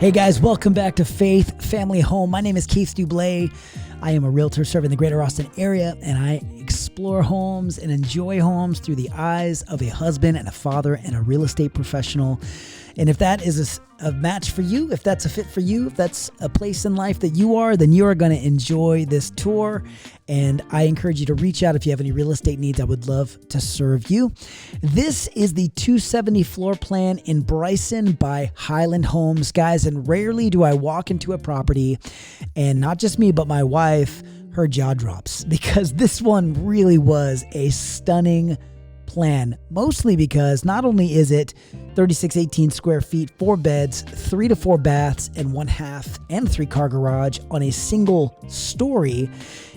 Hey guys, welcome back to Faith Family Home. My name is Keith Duble. I am a realtor serving the greater Austin area, and I explore homes and enjoy homes through the eyes of a husband and a father and a real estate professional. And if that is a match for you, if that's a fit for you, if that's a place in life that you are, then you are going to enjoy this tour. And I encourage you to reach out if you have any real estate needs. I would love to serve you. This is the 270 floor plan in Bryson by Highland Homes, guys. And rarely do I walk into a property, and not just me, but my wife, her jaw drops, because this one really was a stunning plan, mostly because not only is it 3618 square feet, 4 beds, 3 to 4 baths, and 1/2 and 3-car garage on a single story,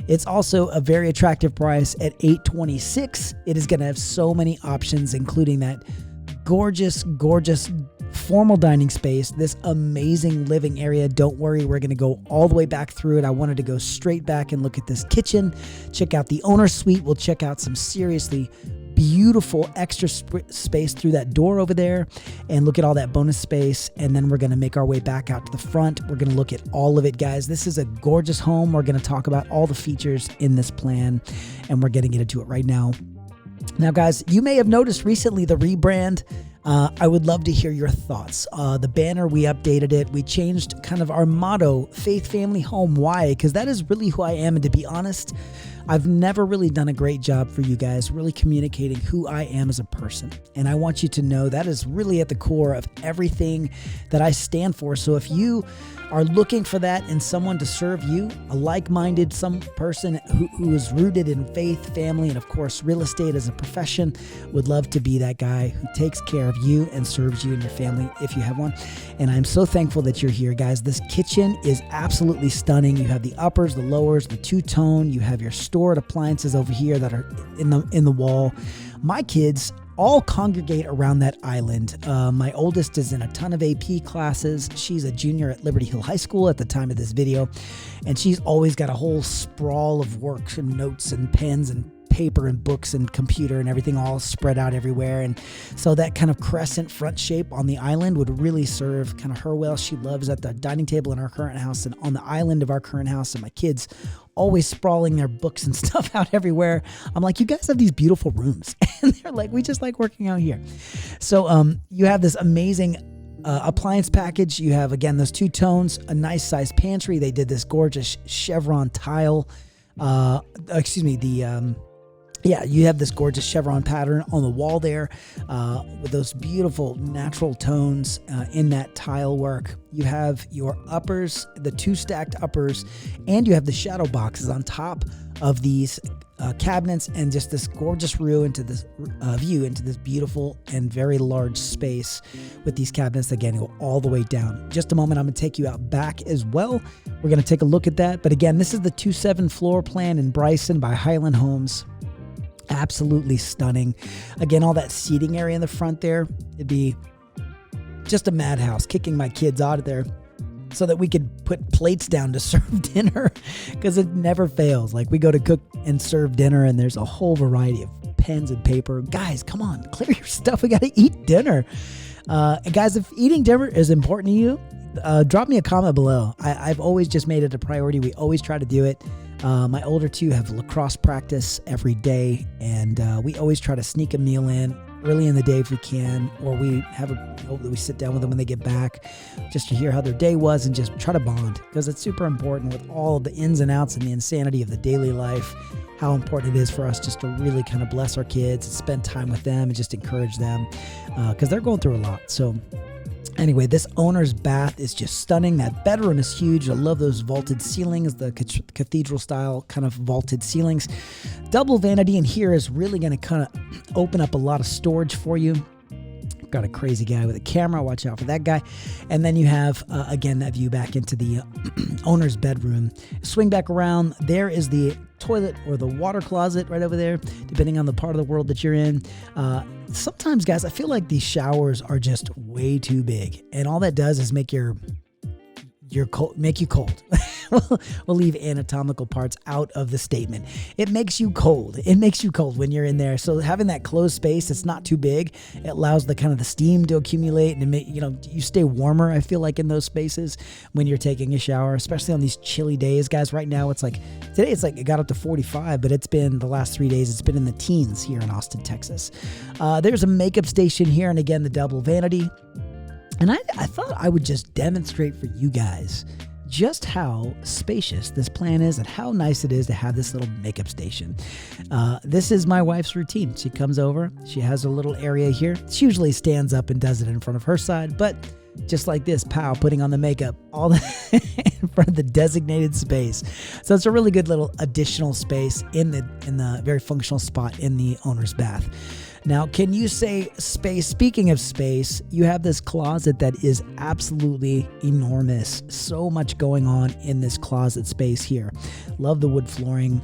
it's also a very attractive price at $826. It is going to have so many options, including that gorgeous formal dining space, this amazing living area. Don't worry, we're going to go all the way back through it. I wanted to go straight back and look at this kitchen, check out the owner suite. We'll check out some seriously beautiful extra space through that door over there and look at all that bonus space. And then we're going to make our way back out to the front. We're going to look at all of it, guys. This is a gorgeous home. We're going to talk about all the features in this plan, and we're getting into it right now. Now, guys, you may have noticed recently the rebrand. I would love to hear your thoughts. The banner, we updated it. We changed kind of our motto, Faith Family Home. Why? Because that is really who I am. And to be honest, I've never really done a great job for you guys really communicating who I am as a person. And I want you to know that is really at the core of everything that I stand for. So if you are looking for that in someone to serve you, a like-minded, some person who is rooted in faith, family, and of course, real estate as a profession, would love to be that guy who takes care of you and serves you and your family if you have one. And I'm so thankful that you're here, guys. This kitchen is absolutely stunning. You have the uppers, the lowers, the two-tone. You have your stored appliances over here that are in the wall. My kids all congregate around that island. My oldest is in a ton of AP classes. She's a junior at Liberty Hill High School at the time of this video, and she's always got a whole sprawl of work and notes and pens and paper and books and computer and everything all spread out everywhere. And so that kind of crescent front shape on the island would really serve kind of her well. She loves at the dining table in our current house and on the island of our current house, and my kids always sprawling their books and stuff out everywhere. I'm like, you guys have these beautiful rooms. And they're like, we just like working out here. So you have this amazing appliance package. You have, again, those two tones, a nice size pantry. They did this gorgeous chevron tile. You have this gorgeous chevron pattern on the wall there with those beautiful natural tones in that tile work. You have your uppers, the 2 stacked uppers, and you have the shadow boxes on top of these cabinets, and just this gorgeous view into this beautiful and very large space with these cabinets. Again, go all the way down. In just a moment, I'm going to take you out back as well. We're going to take a look at that. But again, this is the 2.7 floor plan in Bryson by Highland Homes. Absolutely stunning. Again, all that seating area in the front there, it'd be just a madhouse, kicking my kids out of there so that we could put plates down to serve dinner, because it never fails. Like, we go to cook and serve dinner, and there's a whole variety of pens and paper. Guys, come on, clear your stuff. We got to eat dinner. And guys, if eating dinner is important to you, drop me a comment below. I've always just made it a priority. We always try to do it. My older two have lacrosse practice every day, and we always try to sneak a meal in early in the day if we can, or we sit down with them when they get back just to hear how their day was and just try to bond, because it's super important with all the ins and outs and the insanity of the daily life, how important it is for us just to really kind of bless our kids and spend time with them and just encourage them, because they're going through a lot. So anyway, this owner's bath is just stunning. That bedroom is huge. I love those vaulted ceilings, the cathedral style kind of vaulted ceilings. Double vanity in here is really going to kind of open up a lot of storage for you. Got a crazy guy with a camera. Watch out for that guy. And then you have, again, that view back into the owner's bedroom. Swing back around. There is the toilet or the water closet right over there, depending on the part of the world that you're in. Sometimes, guys, I feel like these showers are just way too big. And all that does is make your make you cold. We'll leave anatomical parts out of the statement. It makes you cold. It makes you cold when you're in there. So having that closed space, it's not too big. It allows the kind of the steam to accumulate and you stay warmer. I feel like in those spaces when you're taking a shower, especially on these chilly days, guys. Right now today it got up to 45, but it's been the last 3 days. It's been in the teens here in Austin, Texas. There's a makeup station here, and again the double vanity. And I thought I would just demonstrate for you guys just how spacious this plan is and how nice it is to have this little makeup station. This is my wife's routine. She comes over, she has a little area here. She usually stands up and does it in front of her side, but just like this, putting on the makeup all in front of the designated space. So it's a really good little additional space in the very functional spot in the owner's bath. Now, can you say space? Speaking of space, you have this closet that is absolutely enormous. So much going on in this closet space here. Love the wood flooring.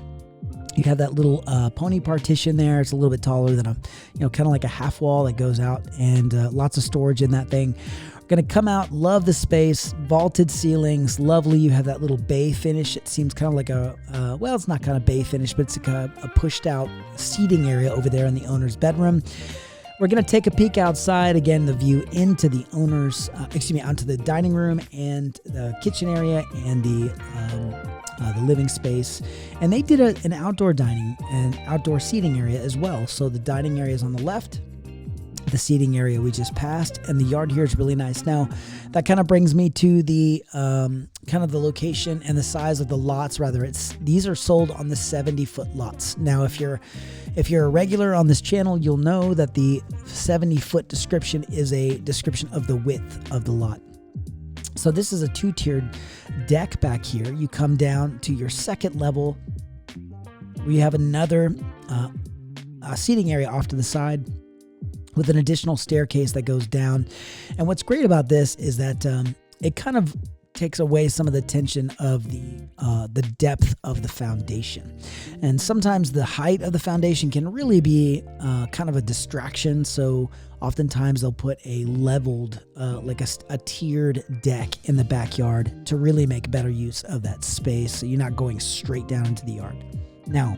You have that little pony partition there. It's a little bit taller than kind of like a half wall that goes out, and lots of storage in that thing. Going to come out, love the space, vaulted ceilings, lovely. You have that little bay finish. It seems kind of like it's not kind of bay finish, but it's like a pushed out seating area over there in the owner's bedroom. We're going to take a peek outside. Again, the view into the onto the dining room and the kitchen area and the living space. And they did an outdoor dining and outdoor seating area as well. So the dining area is on the left, the seating area we just passed, and the yard here is really nice. Now, that kind of brings me to the kind of the location and the size of the lots. These are sold on the 70-foot lots. Now, if you're a regular on this channel, you'll know that the 70-foot description is a description of the width of the lot. So this is a 2-tiered deck back here. You come down to your second level. We have another seating area off to the side with an additional staircase that goes down. And what's great about this is that it kind of takes away some of the tension of the depth of the foundation. And sometimes the height of the foundation can really be kind of a distraction. So oftentimes they'll put a leveled, like a tiered deck in the backyard to really make better use of that space. So you're not going straight down into the yard. Now,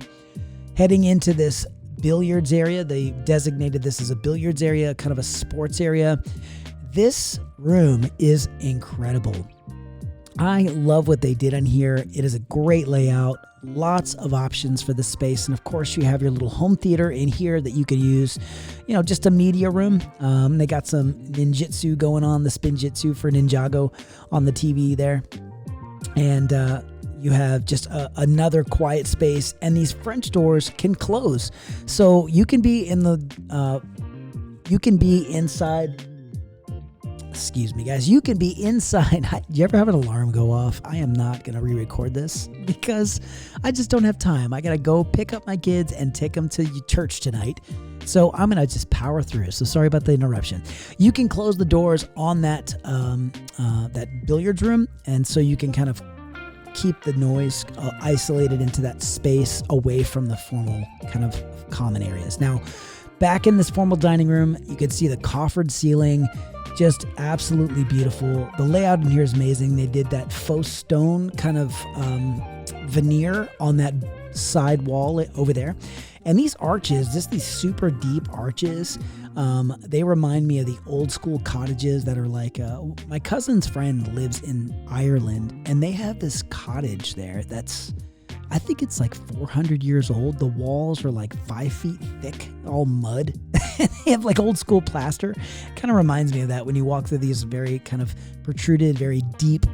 heading into this billiards area, they designated this as a billiards area, kind of a sports area. This room is incredible. I love what they did on here. It is a great layout, lots of options for the space. And of course you have your little home theater in here that you could use, just a media room. They got some ninjutsu going on, the spinjitzu for Ninjago on the TV there. And, you have just another quiet space, and these French doors can close. So you can be inside. Excuse me, guys. You can be inside. Do you ever have an alarm go off? I am not going to re-record this because I just don't have time. I got to go pick up my kids and take them to church tonight. So I'm going to just power through. So sorry about the interruption. You can close the doors on that billiards room, and so you can kind of keep the noise isolated into that space away from the formal kind of common areas. Now, back in this formal dining room, you can see the coffered ceiling, just absolutely beautiful. The layout in here is amazing. They did that faux stone kind of veneer on that side wall over there. And these arches, just these super deep arches, they remind me of the old school cottages that are like, my cousin's friend lives in Ireland, and they have this cottage there that's, I think it's like 400 years old. The walls are like 5 feet thick, all mud. They have like old school plaster. Kind of reminds me of that when you walk through these very kind of protruded, very deep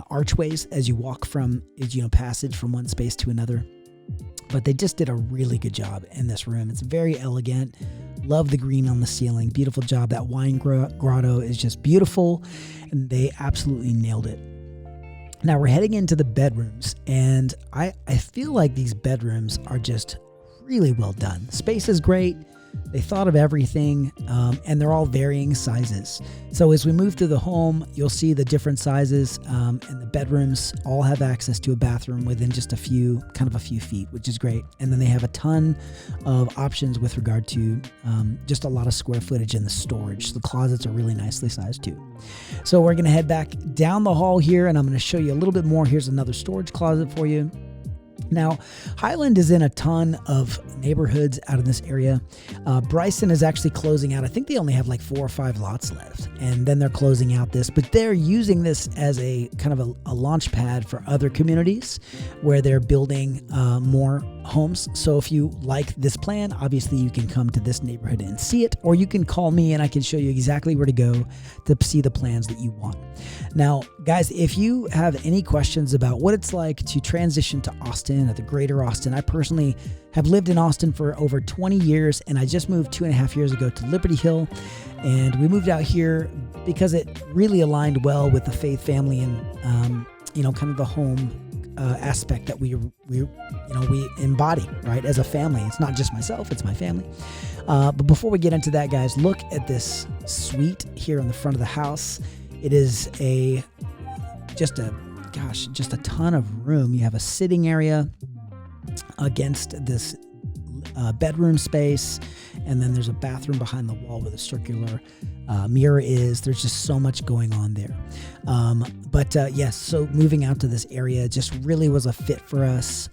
archways as you walk from, passage from one space to another. But they just did a really good job in this room. It's very elegant. Love the green on the ceiling. Beautiful job. That wine grotto is just beautiful, and they absolutely nailed it. Now we're heading into the bedrooms, and I feel like these bedrooms are just really well done. Space is great. They thought of everything, and they're all varying sizes. So as we move through the home, you'll see the different sizes, and the bedrooms all have access to a bathroom within just a few feet, which is great. And then they have a ton of options with regard to just a lot of square footage in the storage. The closets are really nicely sized too. So we're going to head back down the hall here, and I'm going to show you a little bit more. Here's another storage closet for you. Now, Highland is in a ton of neighborhoods out in this area. Bryson is actually closing out. I think they only have like 4 or 5 lots left, and then they're closing out this. But they're using this as a kind of a launch pad for other communities where they're building more homes. So if you like this plan, obviously you can come to this neighborhood and see it, or you can call me and I can show you exactly where to go to see the plans that you want. Now, guys, if you have any questions about what it's like to transition to Austin or the greater Austin, I personally have lived in Austin for over 20 years, and I just moved 2.5 years ago to Liberty Hill. And we moved out here because it really aligned well with the faith, family, and kind of the home aspect that we embody, right, as a family. It's not just myself, it's my family. But before we get into that, guys, look at this suite here in the front of the house. It is just a ton of room. You have a sitting area against this bedroom space, and then there's a bathroom behind the wall with a circular mirror. There's just so much going on there. Yes, so moving out to this area just really was a fit for us.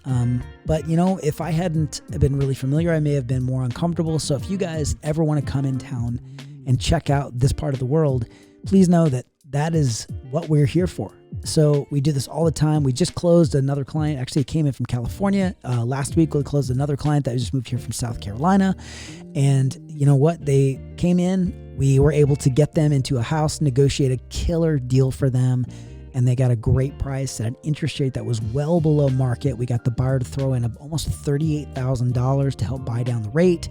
But if I hadn't been really familiar, I may have been more uncomfortable. So if you guys ever want to come in town and check out this part of the world, please know that is what we're here for. So we do this all the time. We just closed another client. Actually, it came in from California. Last week, we closed another client that just moved here from South Carolina. And you know what? They came in. We were able to get them into a house, negotiate a killer deal for them, and they got a great price at an interest rate that was well below market. We got the buyer to throw in almost $38,000 to help buy down the rate,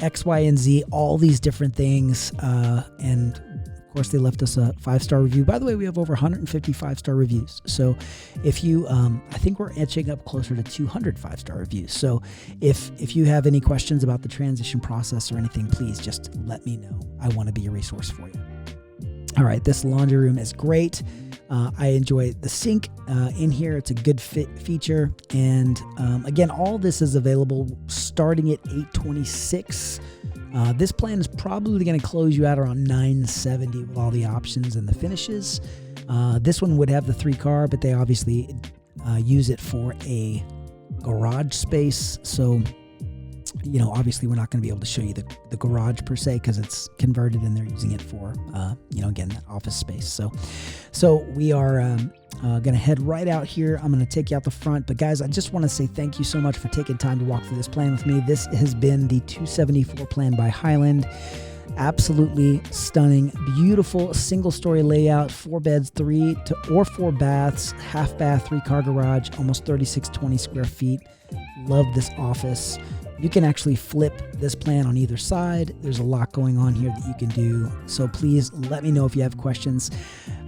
X, Y, and Z, all these different things. And of course, they left us a 5-star review. By the way, we have over 150 5-star reviews. So if you, I think we're edging up closer to 200 5-star reviews. So if you have any questions about the transition process or anything, please just let me know. I want to be a resource for you. All right, this laundry room is great. I enjoy the sink in here. It's a good feature. And again, all this is available starting at $826. This plan is probably going to close you out around $970 with all the options and the finishes. This one would have the 3-car, but they obviously use it for a garage space. So, obviously we're not going to be able to show you the garage per se because it's converted and they're using it for, again, that office space. So we are going to head right out here. I'm going to take you out the front. But guys, I just want to say thank you so much for taking time to walk through this plan with me. This has been the 274 plan by Highland. Absolutely stunning, beautiful single-story layout, 4 beds, 3 or 4 baths, half bath, 3-car garage, almost 3620 square feet. Love this office. You can actually flip this plan on either side. There's a lot going on here that you can do. So please let me know if you have questions.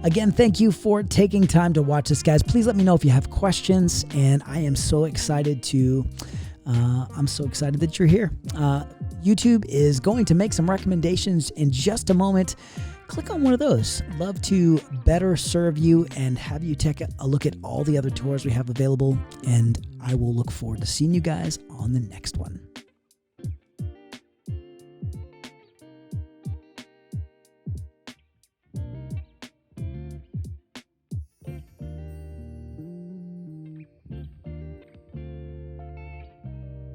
Again, thank you for taking time to watch this, guys. Please let me know if you have questions. And I am so excited that you're here. YouTube is going to make some recommendations in just a moment. Click on one of those. Love to better serve you and have you take a look at all the other tours we have available. And I will look forward to seeing you guys on the next one.